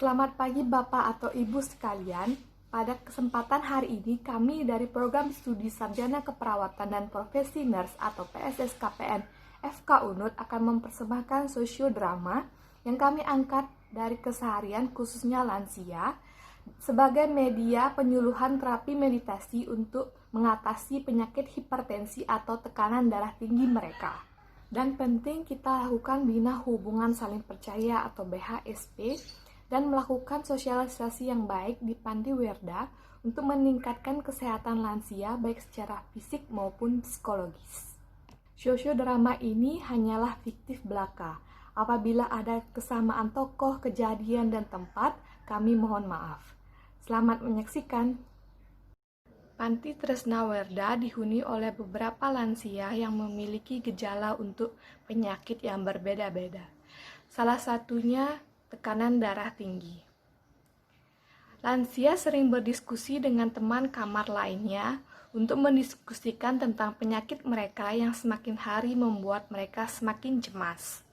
Selamat pagi Bapak atau Ibu sekalian. Pada kesempatan hari ini kami dari Program Studi Sarjana Keperawatan dan Profesi Nurse atau PSSKPN FK Unut akan mempersembahkan sosiodrama yang kami angkat dari keseharian khususnya lansia sebagai media penyuluhan terapi meditasi untuk mengatasi penyakit hipertensi atau tekanan darah tinggi mereka. Dan penting kita lakukan bina hubungan saling percaya atau BHSP dan melakukan sosialisasi yang baik di Panti Werda untuk meningkatkan kesehatan lansia baik secara fisik maupun psikologis. Sosiodrama ini hanyalah fiktif belaka. Apabila ada kesamaan tokoh, kejadian, dan tempat, kami mohon maaf. Selamat menyaksikan. Panti Tresna Werda dihuni oleh beberapa lansia yang memiliki gejala untuk penyakit yang berbeda-beda. Salah satunya tekanan darah tinggi. Lansia sering berdiskusi dengan teman kamar lainnya untuk mendiskusikan tentang penyakit mereka yang semakin hari membuat mereka semakin cemas.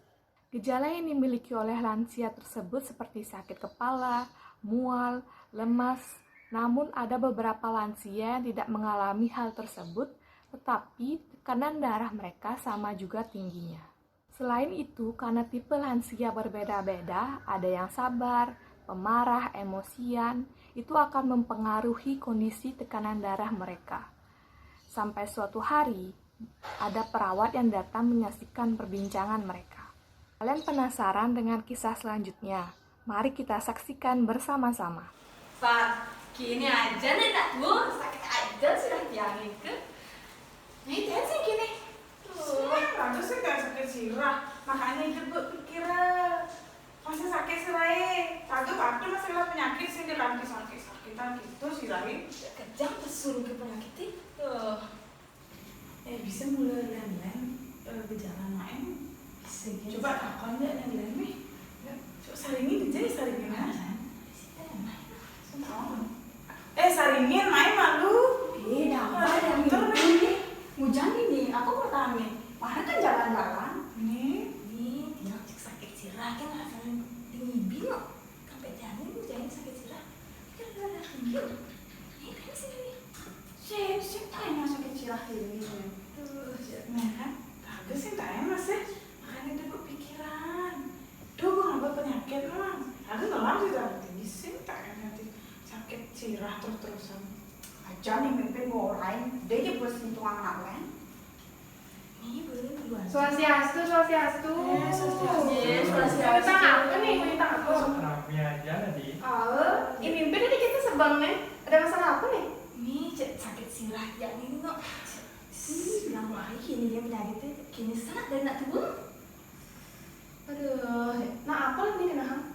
Gejala yang dimiliki oleh lansia tersebut seperti sakit kepala, mual, lemas. Namun ada beberapa lansia yang tidak mengalami hal tersebut, tetapi tekanan darah mereka sama juga tingginya. Selain itu, karena tipe lansia berbeda-beda, ada yang sabar, pemarah, emosian, itu akan mempengaruhi kondisi tekanan darah mereka. Sampai suatu hari, ada perawat yang datang menyaksikan perbincangan mereka. Kalian penasaran dengan kisah selanjutnya? Mari kita saksikan bersama-sama. Pak, gini aja nih nak bu, sakit aja sudah tiangin ke. Nih tensi gini. Aduh sih gak sakit sirah, makanya itu buat pikiran masih sakit sirahnya. Waktu masalah penyakit sih lagi sakit-sakitan gitu sirahnya. Kejam pesuruh ke penyakit itu. Bisa mulai lain-lain gejala lain. Coba takon deh lain-lain nih. Coba saringin aja ya saringin aja. Saringin main malu. Dapat yang ini. Hujan ini, aku bertahan nih. Mana kan jalan-jalan. Nih Dia sakit sirah kan rasanya tinggi bingung. Sampai jalan hujan sakit sirah. Kan ada tinggi. Nih kan sini. Siapa tanya sakit sirah ini? Nah kan, bagus sih tanya mas ya. Makanya itu pikiran. Duh, gue nambah penyakit mas. Aku ngelam sih dari sih tanya nanti sakit sirah terus-terusan. Aja nih mimpin ngoreng, dia aja buat sentuhan anak kan? Nih boleh duluan. Swastiastu. Swastiastu. Minta apa nih? Minta apa? Rapi aja tadi. Ini mimpin tadi kita sebang nih. Ada masalah apa nih? Nih sakit sirah ya ini no. Bilang lagi gini dia penyakitnya gini sangat dan nak tubuh. Aduh, nah apa nih kena?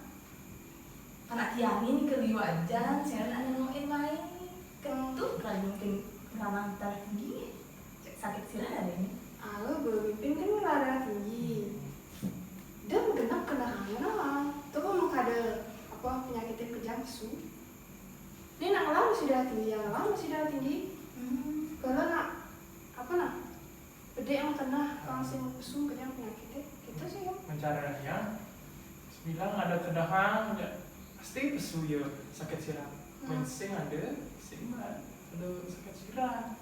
Karena tiangin ke liu aja, saya nak nengokin main. Kentut lagi mungkin rawan darah tinggi. Sakit sirah ada ini. Belum mimpin kan darah tinggi. Dia genap kena hamil tuh mau ada apa penyakit kejang su. Ini nak lalu masih darah tinggi, yang lalu masih darah tinggi. Kalau nak apa nak? Bede yang kena langsung su kejang penyakitnya, gitu sih ya. Mencaranya bilang ada kedahan ya pasti pesu ya sakit sirah. Mensing ada sing ada sakit sirah.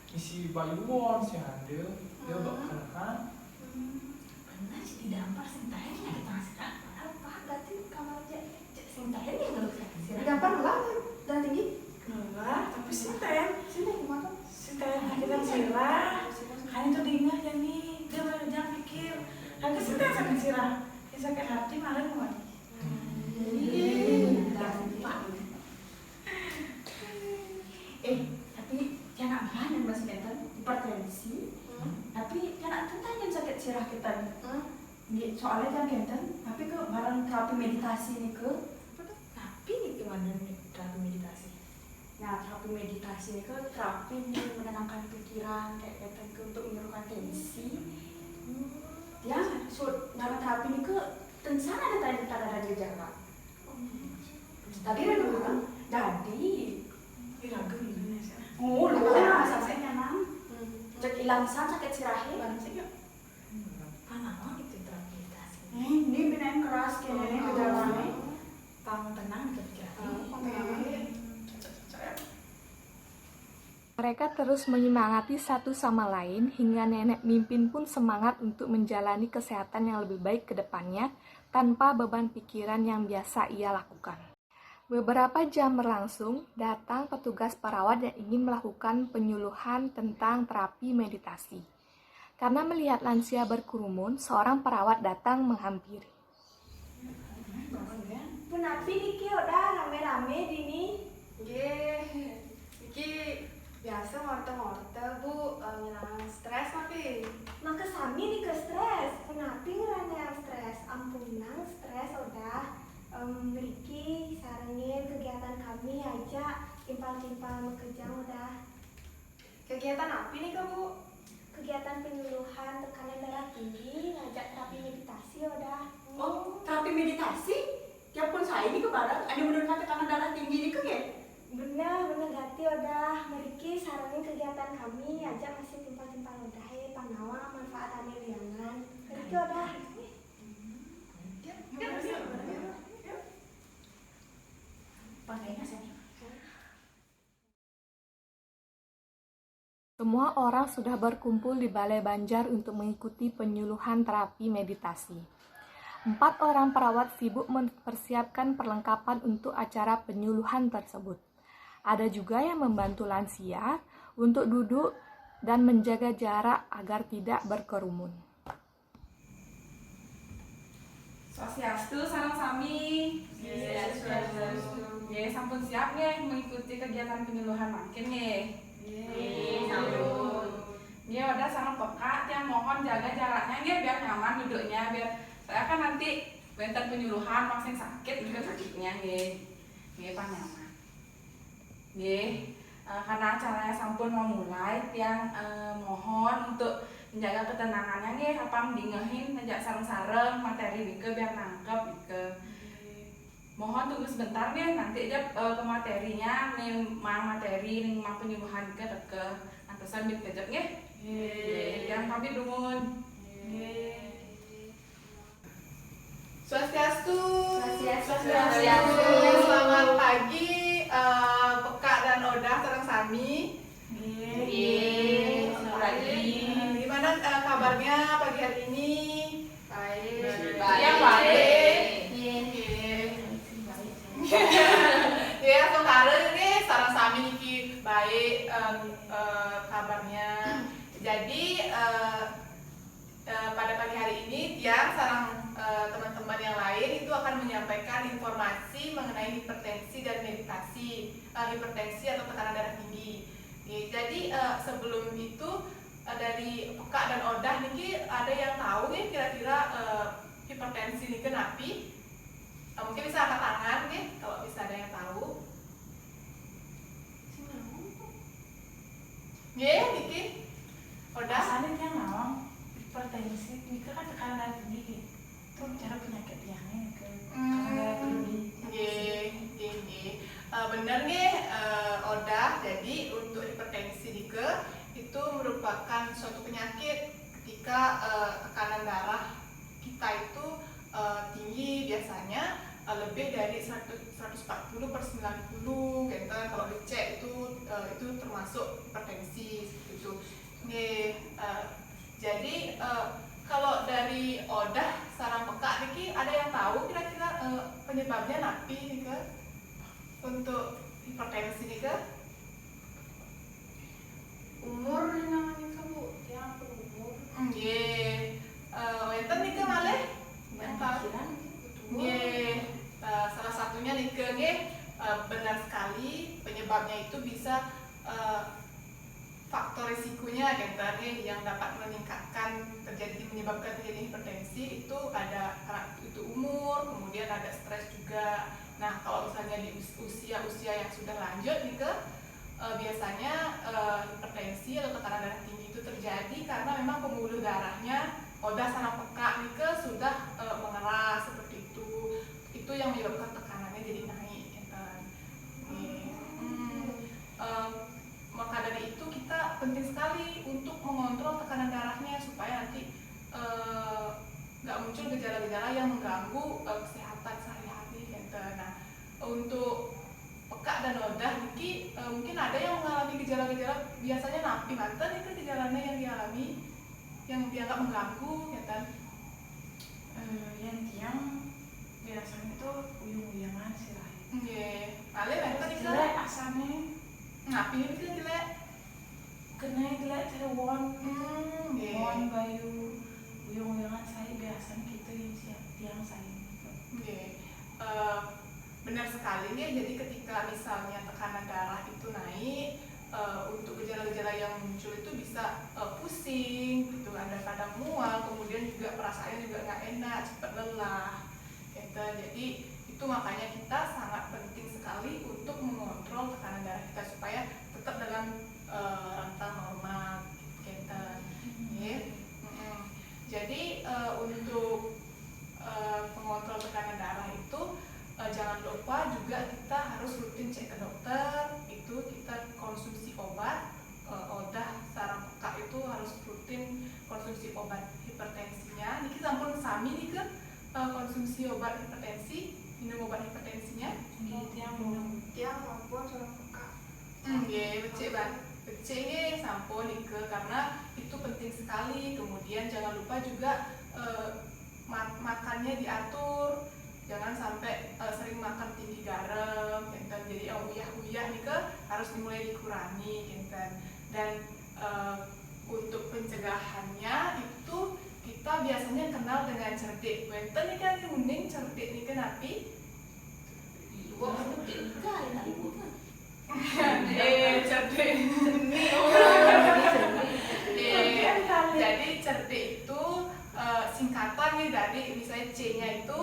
Isi bayuan sih ada dia bak kedahan. Benar sih didampar sintahnya penyakit tengah sirah. Apa berarti kamar aja sintahnya yang nggak sakit sirah. Dapat lah darah tinggi. Enggak, tapi sinten Gimana? sakitan sirah. Kan itu diingat ya nih, dia baru jangan pikir. Lagi sinten sakit sirah, dia sakit hati malah buat. Tapi jangan mana mas Benten hipertensi. Tapi jangan tanya sakit sirah kita nih. Soalnya kan Benten, tapi ke barang terapi meditasi nih ke. Tapi nih gimana nih terapi meditasi? Nah terapi meditasi ini ke terapi nih menenangkan pikiran kayak Benten ke untuk menurunkan tensi. Ya, dalam terapi ini ke tensan ada tanda-tanda gejala. Tadi ada dulu kan? Jadi Ragu gimana sih? oh, lu kan sampai nyanam. Cek ilangsan sakit sirahnya. Mana mau itu terapi. Ini binain keras kayaknya gejalanya. tang tenang pikiran. Mereka terus menyemangati satu sama lain hingga nenek mimpin pun semangat untuk menjalani kesehatan yang lebih baik ke depannya tanpa beban pikiran yang biasa ia lakukan. Beberapa jam berlangsung, datang petugas perawat yang ingin melakukan penyuluhan tentang terapi meditasi. Karena melihat lansia berkerumun, seorang perawat datang menghampiri. Kenapa Niki udah rame-rame dini? Iki biasa ngorte-ngorte Bu, ngilang stres tapi. Maka sami nih ke stres. Kenapa ngerana stres? Ampunan stres udah. Riki sarangin kegiatan kami aja timpal-timpal kejang udah. Kegiatan apa nih Bu? Kegiatan penyuluhan tekanan darah tinggi, ngajak terapi meditasi udah. Oh, terapi meditasi? Tiapun saya ini kebarang, ada menurut tekanan darah tinggi ini ke ya? Bener ganti udah. Meriki sarangin kegiatan kami aja masih timpal-timpal udah. Panawa manfaat ane liangan. Meriki udah. Semua orang sudah berkumpul di Balai Banjar untuk mengikuti penyuluhan terapi meditasi. 4 orang perawat sibuk mempersiapkan perlengkapan untuk acara penyuluhan tersebut. Ada juga yang membantu lansia untuk duduk dan menjaga jarak agar tidak berkerumun. Swastiastu sareng sami. Nggih, sampun siap nggih mengikuti kegiatan penyuluhan makin nggih. Nggih, udah sangat peka yang mohon jaga jaraknya nggih biar nyaman duduknya biar saya kan nanti benten penyuluhan makin sakit juga sakitnya nggih. Nggih, Pak nyaman. Nggih, karena acaranya sampun mau mulai tiang mohon untuk menjaga ketenangannya nggih apa dingehin ngajak sareng-sareng materi nike biar nangkep nike. Mohon tunggu sebentar nggih nanti aja ke materinya mang materi ning mang penyuluhan nike teke antesan bit kejep nggih. Nggih, yang pamit nuwun. Nggih. Swastiastu. Swastiastu. Selamat pagi, Peka dan Odah sareng sami. Nggih. Selamat pagi. Gimana kabarnya pagi hari ini? Ya, baik. Ya, sekarang ini sareng sami niki baik kabarnya. Jadi pada pagi hari ini tiang sareng teman-teman yang lain itu akan menyampaikan informasi mengenai hipertensi dan meditasi. Hipertensi atau tekanan darah tinggi. Jadi sebelum itu dari Peka dan Odah niki ada yang tahu nih kira-kira hipertensi ini kenapa? Mungkin bisa angkat tangan nih kalau bisa ada yang tahu. Niki Odah. Asalnya dia ngawang hipertensi, ini kan tekanan darah tinggi. Itu bicara penyakit yang ke tekanan darah tinggi. Bener nih Odah. Jadi untuk hipertensi itu merupakan suatu penyakit ketika tekanan darah kita itu tinggi biasanya lebih dari 140/90 gitu. Kalau dicek itu termasuk hipertensi itu. Jadi kalau dari Odah sarang Peka niki ada yang tahu kira-kira penyebabnya napi nika untuk hipertensi nika? Umur namanya kamu, dia umur. Nggih. Wonten nika malih? Nggih. Salah satunya nika nggih benar sekali penyebabnya itu bisa faktor risikonya gitu yang dapat menyebabkan terjadi hipertensi itu ada karena itu umur, kemudian ada stres juga. Nah, kalau misalnya di usia yang sudah lanjut nih biasanya hipertensi atau tekanan darah tinggi itu terjadi karena memang pembuluh darahnya Odah sama Peka nih sudah mengeras seperti itu. Itu yang menyebabkan tekanannya jadi naik gitu. Maka dari itu kita penting sekali untuk mengontrol tekanan darahnya supaya nanti nggak muncul gejala-gejala yang mengganggu kesehatan sehari-hari gitu. Nah, untuk pekak dan nodah niki mungkin ada yang mengalami gejala-gejala biasanya napi manten itu gejalanya yang dialami yang dianggap mengganggu ya kan. Yang tiang biasanya itu uyung-uyungan sih lah. Nggih, ale manten iki Jelek asalnya napi iki jelek. kena jelek cerewon, Nggih. won bayu uyung-uyungan saya biasanya gitu yang siap tiang saya gitu. Nggih. Benar sekali nih. Jadi ketika misalnya tekanan darah itu naik, untuk gejala-gejala yang muncul itu bisa pusing, gitu, ada kadang mual, kemudian juga perasaannya juga nggak enak, cepat lelah, gitu. Jadi itu makanya kita sangat penting sekali untuk mengontrol tekanan darah kita supaya tetap dalam rentang normal, gitu. Jadi untuk pengontrol tekanan darah itu jangan lupa juga kita harus rutin cek ke dokter. Itu kita konsumsi obat odah sarang pekak itu harus rutin konsumsi obat hipertensinya. Niki sampun sami nih ke konsumsi obat hipertensi, minum obat hipertensinya. Gitu yang minum Tiang maupun sarang pekak. Nggih, becik banget. Becik nggih sampun nike karena itu penting sekali. Kemudian jangan lupa juga makannya diatur. Jangan sampai sering makan tinggi garam, gitu. Jadi yang uyah-uyah nih harus dimulai dikurangi, gitu. Dan untuk pencegahannya itu kita biasanya kenal dengan cerdik. Wenten nih kan kuning cerdik nih kan api. Cerdik. Jadi cerdik itu singkatan nih dari misalnya C-nya itu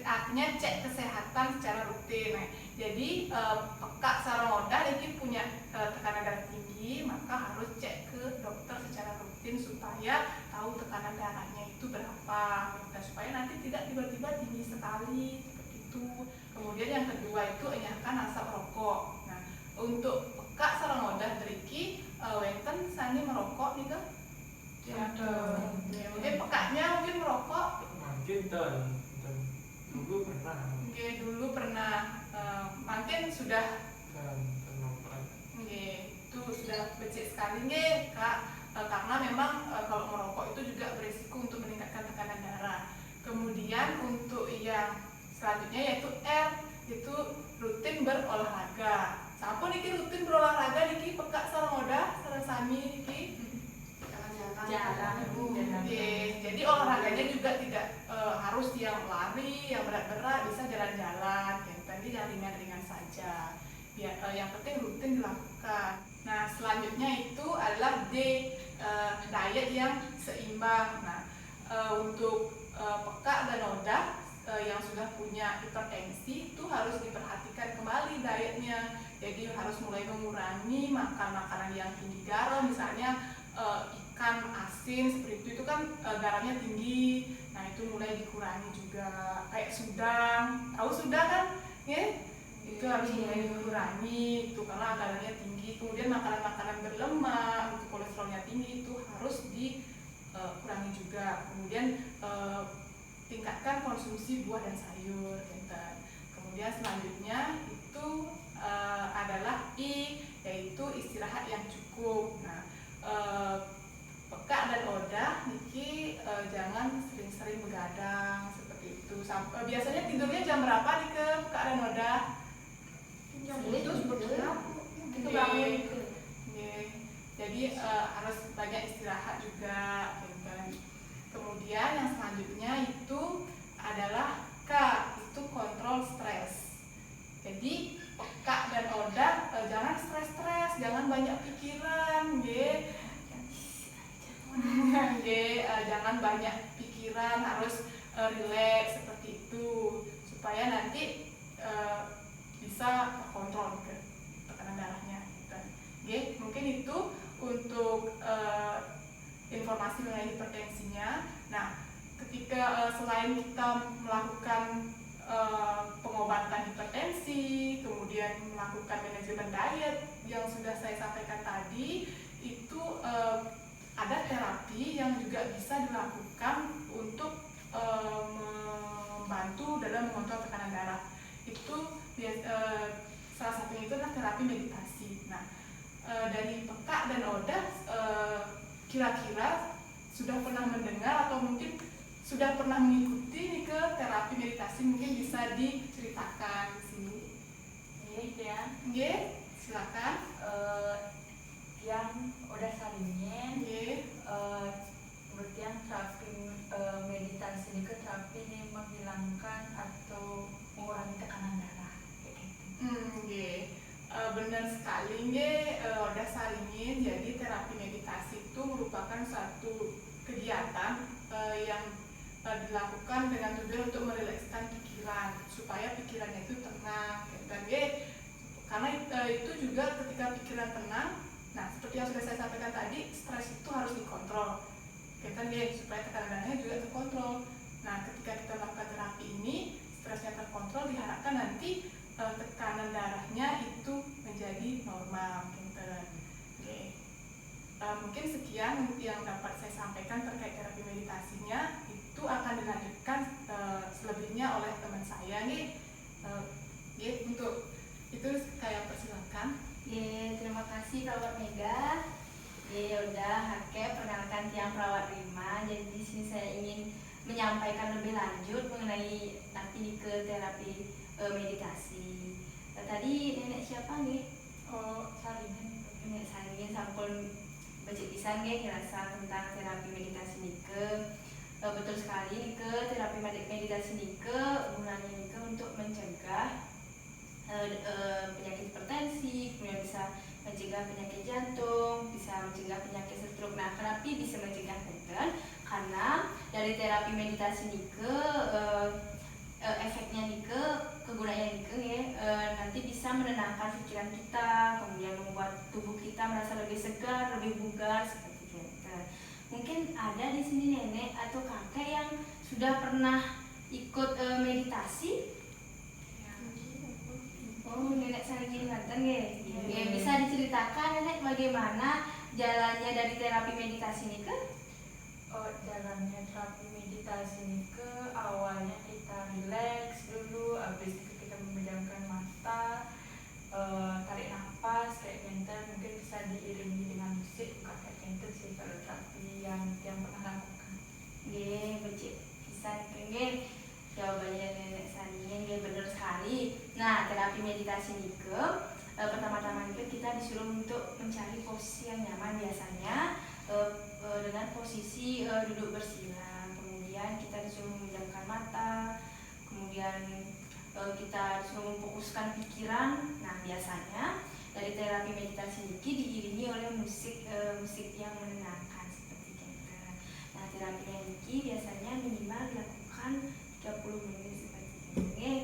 artinya cek kesehatan secara rutin. Nah, jadi pekak sarang nodah ini punya tekanan darah tinggi, maka harus cek ke dokter secara rutin supaya tahu tekanan darahnya itu berapa, gitu, supaya nanti tidak tiba-tiba tinggi sekali seperti itu. Kemudian yang kedua itu enyahkan asap rokok. Nah, untuk pekak sarang nodah driki wenten sani merokok nih kan? ada. Ya, mungkin pekaknya mungkin merokok. Mungkin dulu pernah. Oke, dulu pernah. Mungkin sudah. Oke, itu sudah becik sekali nih kak. Karena memang kalau merokok itu juga berisiko untuk meningkatkan tekanan darah. Kemudian untuk yang selanjutnya yaitu R, itu rutin berolahraga. Sampun niki rutin berolahraga niki pekak sareng nodah sareng sami niki. Jalan. Jadi olahraganya juga tidak harus yang lari, yang berat-berat, bisa jalan-jalan, jadi yang ringan-ringan saja. Yang penting rutin dilakukan. Nah, selanjutnya itu adalah D, diet yang seimbang. Nah, untuk pekak dan nodah yang sudah punya hipertensi itu harus diperhatikan kembali dietnya. Jadi harus mulai mengurangi makan makanan yang tinggi garam, misalnya ikan asin seperti itu kan garamnya tinggi. Nah, itu mulai dikurangi juga. Kayak sudang, tahu sudang kan? Ya? Itu harus mulai dikurangi itu karena garamnya tinggi. Kemudian makanan-makanan berlemak, itu kolesterolnya tinggi, itu harus dikurangi juga. Kemudian tingkatkan konsumsi buah dan sayur, gitu. Kemudian selanjutnya itu adalah I, yaitu istirahat yang cukup. Nah, pekak dan odah niki jangan sering-sering begadang seperti itu. Biasanya tidurnya jam berapa nih ke pekak dan odah? Jam itu sebetulnya Itu bangun. Jadi harus banyak istirahat juga, gitu. Kemudian yang selanjutnya itu adalah K, itu kontrol stres. Jadi pekak dan odah jangan stres-stres, jangan banyak pikiran, jangan banyak pikiran, harus rileks seperti itu supaya nanti bisa terkontrol ke tekanan darahnya, gitu. Mungkin itu untuk informasi mengenai hipertensinya. Nah, ketika selain kita melakukan pengobatan hipertensi, kemudian melakukan manajemen diet yang sudah saya sampaikan tadi, itu ada terapi yang juga bisa dilakukan untuk membantu dalam mengontrol tekanan darah. Itu salah satunya itu adalah terapi meditasi. Nah, dari Peka dan Oda kira-kira sudah pernah mendengar atau mungkin sudah pernah mengikuti nih ke terapi meditasi, mungkin bisa diceritakan di sini. Iya, Oke, silakan. yang udah saringin, Oke. menurut yang terapi meditasi ini ke terapi ini menghilangkan atau mengurangi tekanan darah kayak gitu. Oke. Benar sekali nge, udah saringin. Jadi terapi meditasi itu merupakan suatu kegiatan yang dilakukan dengan tujuan untuk merilekskan pikiran supaya pikirannya itu tenang. Dan karena itu juga ketika pikiran tenang, nah seperti yang sudah saya sampaikan tadi, stres itu harus dikontrol. Supaya tekanan darahnya juga terkontrol. Nah, ketika kita melakukan terapi ini, stresnya terkontrol, diharapkan nanti tekanan darahnya itu menjadi normal. Oke. Mungkin sekian yang dapat saya sampaikan terkait terapi meditasinya. Itu akan dilanjutkan selebihnya oleh teman saya nih. Untuk itu saya persilakan. Terima kasih Perawat Mega. Udah Hake perkenalkan tiang perawat 5. Jadi di sini saya ingin menyampaikan lebih lanjut mengenai nanti ke terapi meditasi. Tadi nenek siapa nih? Saringin. Nenek Saringin sampun becik pisan nggih ngerasa tentang terapi meditasi nike. Betul sekali nike terapi meditasi nike gunanya nike untuk mencegah penyakit hipertensi, kemudian bisa mencegah penyakit jantung, bisa mencegah penyakit stroke. Nah, kenapa bisa mencegah jantung? Karena dari terapi meditasi nike efeknya nike, kegunaannya nike nanti bisa menenangkan pikiran kita, kemudian membuat tubuh kita merasa lebih segar, lebih bugar seperti itu. Mungkin ada di sini nenek atau kakek yang sudah pernah ikut meditasi. Oh, nenek Saringin Banten ya. Bisa diceritakan nenek bagaimana jalannya dari terapi meditasi ini ke? Jalannya terapi meditasi ini ke awalnya kita relax dulu, habis itu kita memejamkan mata, tarik nafas kayak mental, mungkin bisa diiringi dengan musik, bukan kayak mental sih kalau terapi yang pernah lakukan. Becik pisan kengge. Jawabannya nenek Saringin benar sekali. Nah, terapi meditasi nike pertama-tama kita disuruh untuk mencari posisi yang nyaman, biasanya dengan posisi duduk bersila. Kemudian kita disuruh memejamkan mata, kemudian kita disuruh memfokuskan pikiran. Nah, biasanya dari terapi meditasi niki diiringi oleh musik yang menenangkan seperti itu. Nah, terapi niki biasanya minimal dilakukan 30 menit seperti ini.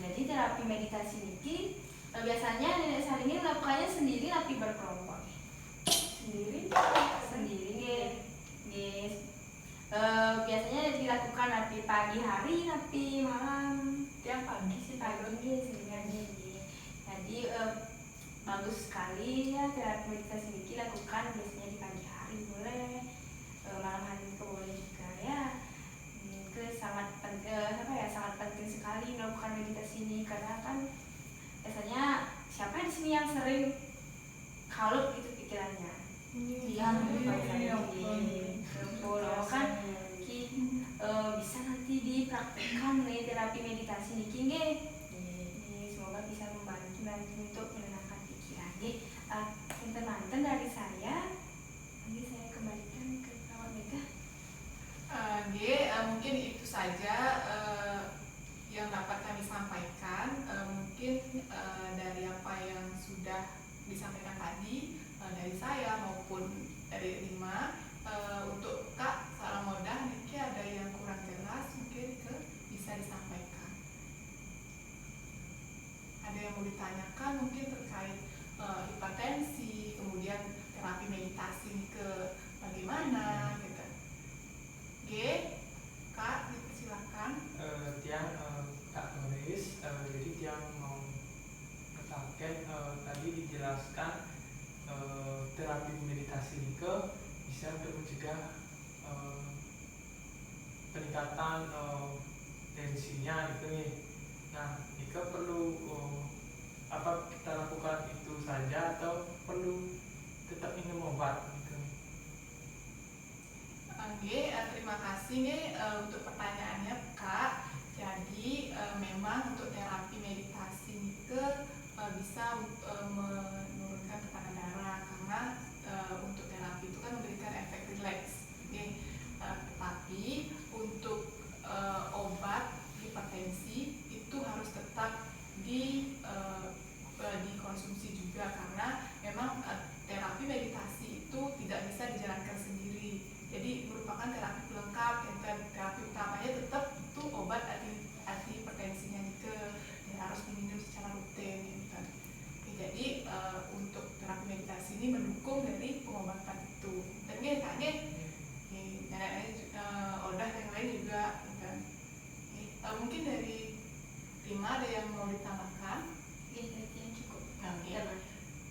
Jadi terapi meditasi niki biasanya nenek Saringin melakukannya sendiri tapi berkelompok. Sendiri biasanya dilakukan nanti pagi hari, nanti malam, Tiap pagi sih pagi sebenarnya. Jadi bagus sekali ya terapi meditasi niki lakukan biasanya di pagi hari boleh, malam hari boleh juga ya. Sangat penting sekali melakukan meditasi ini karena kan biasanya siapa di sini yang sering kalut gitu pikirannya. Iya, kan bisa nanti dipraktekkan nih terapi meditasi niki nggih. Semoga bisa membantu nanti untuk menenangkan pikiran nggih. Teman-teman dari saya, nanti saya kembalikan ke Perawat Mega. Mungkin itu saja yang dapat kami sampaikan. Mungkin dari apa yang sudah disampaikan tadi dari saya maupun dari Rima, untuk Kak Salam Modah, Niki ada yang kurang jelas mungkin bisa disampaikan. Ada yang mau ditanyakan mungkin terkait hipertensi, kemudian terapi meditasi ini ke bagaimana gitu. Kak, silakan. Kak Doris, jadi Tiang mau ketahuan tadi dijelaskan terapi meditasi nike bisa untuk mencegah peningkatan tensinya gitu nih. Nah, jika perlu apa kita lakukan itu saja atau perlu tetap minum obat gitu? Oke, terima kasih nih untuk pertanyaannya Kak. Jadi memang untuk terapi meditasi itu bisa menurunkan tekanan darah karena untuk terapi itu kan memberikan efek rileks. Oke. Tetapi untuk obat hipertensi itu harus tetap dikonsumsi juga karena memang terapi meditasi itu tidak bisa dijalankan sendiri. Jadi merupakan terapi pelengkap, dan terapi utamanya tetap itu obat anti hipertensinya gitu, dan harus diminum secara rutin gitu. Oke, jadi untuk terapi meditasi ini mendukung dari pengobatan itu. Dan ini kayaknya odah yang lain juga gitu. Mungkin dari Rima ada yang mau ditambahkan? Iya, yang cukup. Oke.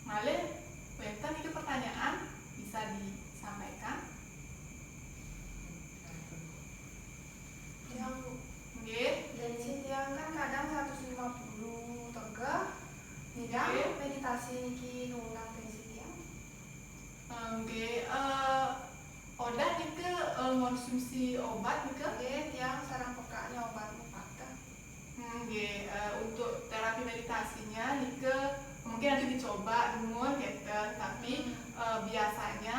Male, Wenten itu pertanyaan bisa disampaikan? Yang Oke. dari sini yang kan kadang 150 tegak yang Oke. meditasi niki nunang tensi yang Oke. Odah nih ke konsumsi obat nih ke? oke yang sarang pekaknya obatmu patah. Oke. Untuk terapi meditasinya nih ke mungkin nanti dicoba dulu gitu. Tapi biasanya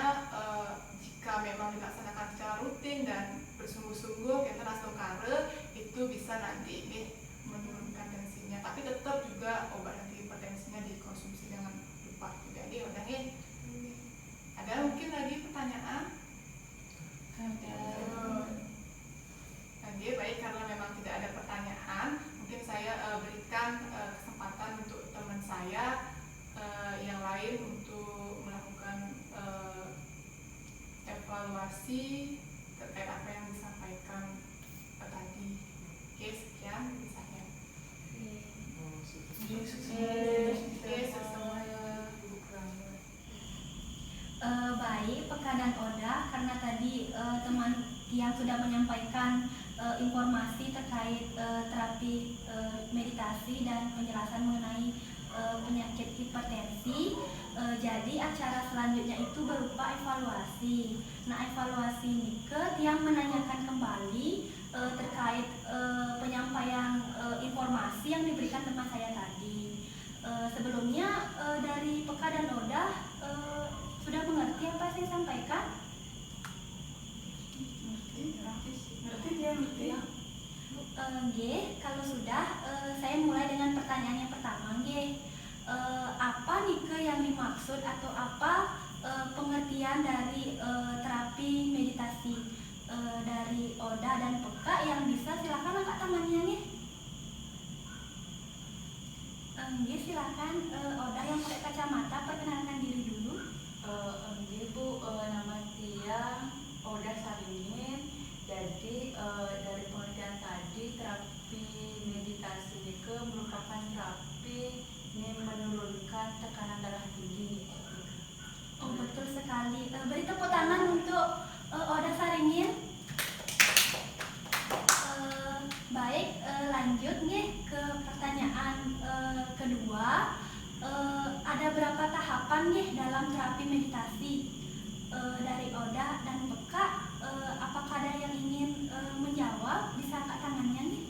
jika memang dilaksanakan secara rutin dan bersungguh-sungguh kita langsung kare itu bisa nanti menurunkan tensinya. Tapi tetap juga obat anti hipertensinya dikonsumsi jangan lupa. Jadi udah ada mungkin lagi pertanyaan? Oke, baik, karena memang tidak ada pertanyaan, mungkin saya berikan kesempatan untuk teman saya yang lain untuk melakukan evaluasi terkait apa yang disampaikan tadi. Oke, sekian dari saya. Oke, semuanya. Baik, Peka dan Oda, karena tadi teman yang sudah menyampaikan informasi terkait terapi meditasi dan penjelasan mengenai penyakit hipertensi. Jadi acara selanjutnya itu berupa evaluasi. Nah, evaluasi Nike yang menanyakan kembali terkait penyampaian informasi yang diberikan teman saya tadi. Sebelumnya dari Peka dan Oda sudah mengerti apa yang saya sampaikan? Ngerti dia ngerti ya. Kalau sudah, saya mulai dengan pertanyaan yang pertama. Apa Nike yang dimaksud atau apa pengertian dari terapi meditasi dari Oda dan Peka yang bisa silakan angkat tangannya silakan Oda yang pakai kacamata perkenalkan diri dulu. Bu, nama dia Oda Saringin. Jadi dari pengertian tadi terapi meditasi itu merupakan terapi yang menurunkan tekanan darah tinggi. Oh, betul sekali. Beri tepuk tangan untuk Oda Saringin. Baik, lanjut ke pertanyaan kedua. Ada berapa tahapan dalam terapi meditasi dari Oda dan Peka? Apakah ada yang ingin menjawab? Bisa angkat tangannya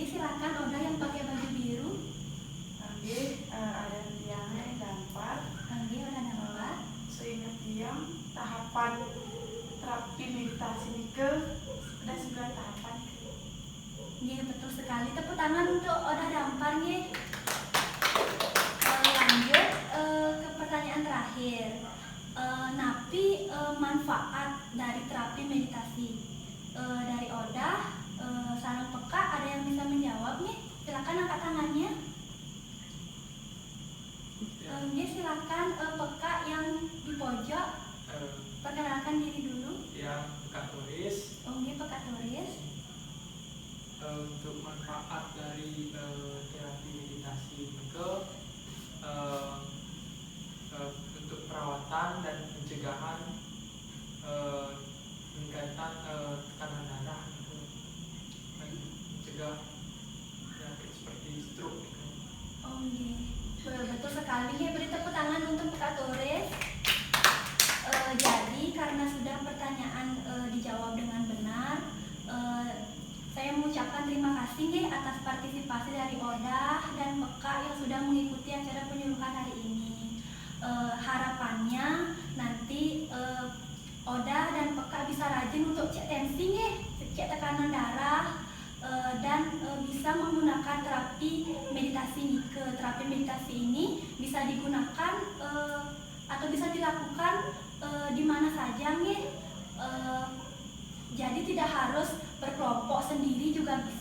silakan Oda yang pakai baju biru. Ada tiangnya gambar. Oda nampak. Seingat tiang tahapan terapi meditasi nike ada 9 tahapan. Betul sekali. Tepuk tangan untuk Oda Dampar. Lanjut ke pertanyaan terakhir. Napi manfaat dari terapi meditasi dari Oda, sarang Peka, ada yang bisa menjawab silakan angkat tangannya. Silakan Peka yang di pojok perkenalkan diri dulu. Yang Peka tulis. Peka tulis. Untuk manfaat dari terapi meditasi itu untuk perawatan dan pencegahan peningkatan tekanan darah gitu. setiap pertanyaan dijawab dengan benar. Saya mengucapkan terima kasih nih atas partisipasi dari Odah dan Peka yang sudah mengikuti acara penyuluhan hari ini. Harapannya nanti Odah dan Peka bisa rajin untuk cek tensi nih, cek tekanan darah, dan bisa menggunakan terapi meditasi Nike. Terapi meditasi ini bisa digunakan atau bisa dilakukan di mana saja nih. Jadi tidak harus berkelompok, sendiri juga bisa.